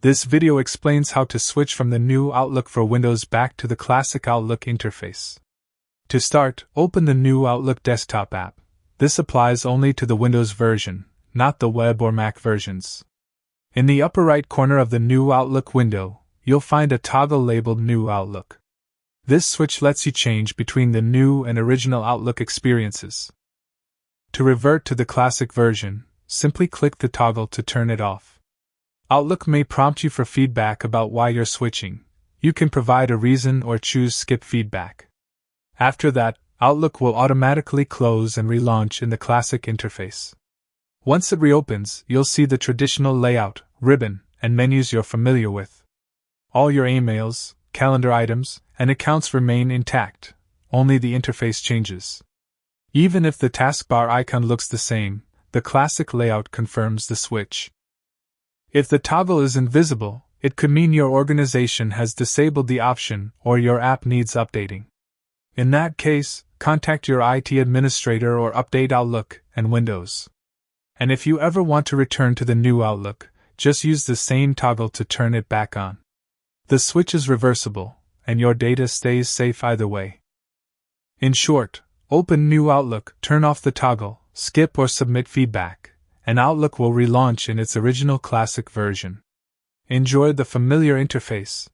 This video explains how to switch from the new Outlook for Windows back to the classic Outlook interface. To start, open the new Outlook desktop app. This applies only to the Windows version, not the web or Mac versions. In the upper right corner of the new Outlook window, you'll find a toggle labeled New Outlook. This switch lets you change between the new and original Outlook experiences. To revert to the classic version, simply click the toggle to turn it off. Outlook may prompt you for feedback about why you're switching. You can provide a reason or choose Skip Feedback. After that, Outlook will automatically close and relaunch in the classic interface. Once it reopens, you'll see the traditional layout, ribbon, and menus you're familiar with. All your emails, calendar items, and accounts remain intact, only the interface changes. Even if the taskbar icon looks the same, the classic layout confirms the switch. If the toggle is invisible, it could mean your organization has disabled the option or your app needs updating. In that case, contact your IT administrator or update Outlook and Windows. And if you ever want to return to the new Outlook, just use the same toggle to turn it back on. The switch is reversible, and your data stays safe either way. In short, open New Outlook, turn off the toggle, skip or submit feedback, and Outlook will relaunch in its original classic version. Enjoy the familiar interface,